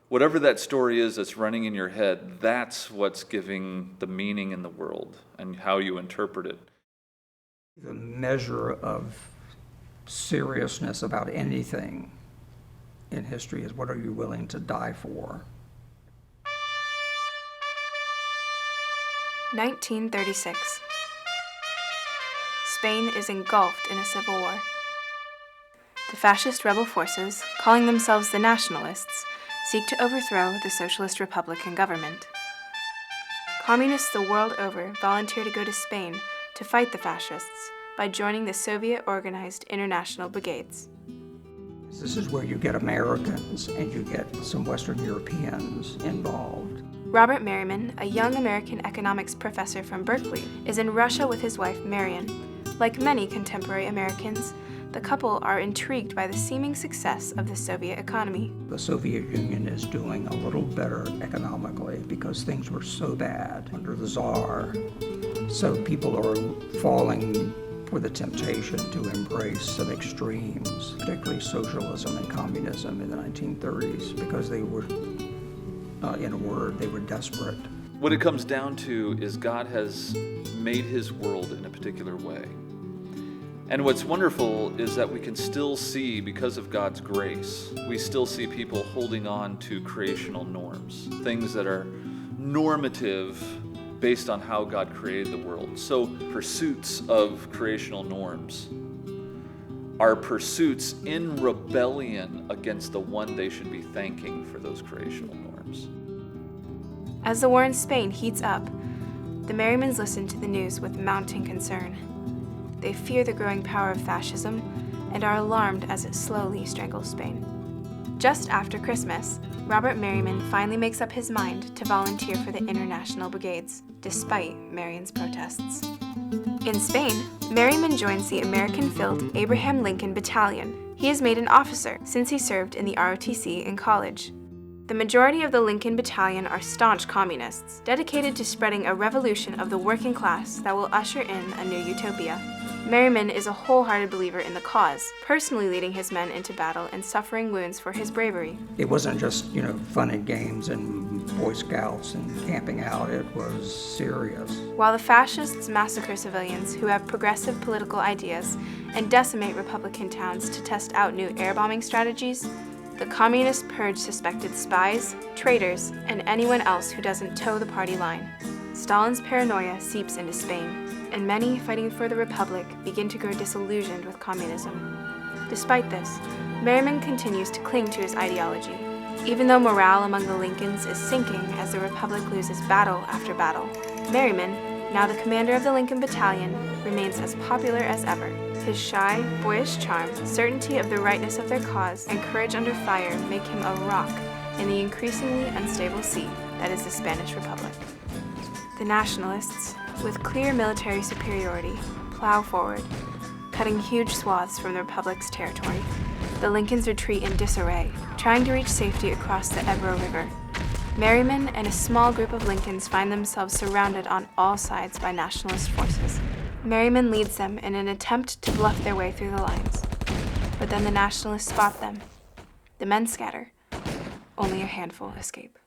whatever that story is that's running in your head, that's what's giving the meaning in the world and how you interpret it. The measure of seriousness about anything in history is what are you willing to die for? 1936. Spain is engulfed in a civil war. The fascist rebel forces, calling themselves the Nationalists, seek to overthrow the Socialist Republican government. Communists the world over volunteer to go to Spain to fight the fascists by joining the Soviet-organized international brigades. This is where you get Americans and you get some Western Europeans involved. Robert Merriman, a young American economics professor from Berkeley, is in Russia with his wife Marion. Like many contemporary Americans, the couple are intrigued by the seeming success of the Soviet economy. The Soviet Union is doing a little better economically because things were so bad under the Tsar. So people are falling for the temptation to embrace some extremes, particularly socialism and communism in the 1930s, because they were, in a word, they were desperate. What it comes down to is God has made his world in a particular way. And what's wonderful is that we can still see, because of God's grace, we still see people holding on to creational norms, things that are normative based on how God created the world. So pursuits of creational norms are pursuits in rebellion against the one they should be thanking for those creational norms. As the war in Spain heats up, the Merrimans listen to the news with mounting concern. They fear the growing power of fascism and are alarmed as it slowly strangles Spain. Just after Christmas, Robert Merriman finally makes up his mind to volunteer for the international brigades, despite Marion's protests. In Spain, Merriman joins the American-filled Abraham Lincoln Battalion. He is made an officer since he served in the ROTC in college. The majority of the Lincoln Battalion are staunch communists, dedicated to spreading a revolution of the working class that will usher in a new utopia. Merriman is a wholehearted believer in the cause, personally leading his men into battle and suffering wounds for his bravery. It wasn't just, fun and games and Boy Scouts and camping out. It was serious. While the fascists massacre civilians who have progressive political ideas and decimate Republican towns to test out new air bombing strategies, the communists purge suspected spies, traitors, and anyone else who doesn't toe the party line. Stalin's paranoia seeps into Spain, and many fighting for the Republic begin to grow disillusioned with communism. Despite this, Merriman continues to cling to his ideology, even though morale among the Lincolns is sinking as the Republic loses battle after battle. Merriman, now the commander of the Lincoln Battalion, remains as popular as ever. His shy, boyish charm, certainty of the rightness of their cause, and courage under fire make him a rock in the increasingly unstable sea that is the Spanish Republic. The Nationalists, with clear military superiority, plow forward, cutting huge swaths from the Republic's territory. The Lincolns retreat in disarray, trying to reach safety across the Ebro River. Merriman and a small group of Lincolns find themselves surrounded on all sides by Nationalist forces. Merriman leads them in an attempt to bluff their way through the lines. But then the Nationalists spot them. The men scatter. Only a handful escape.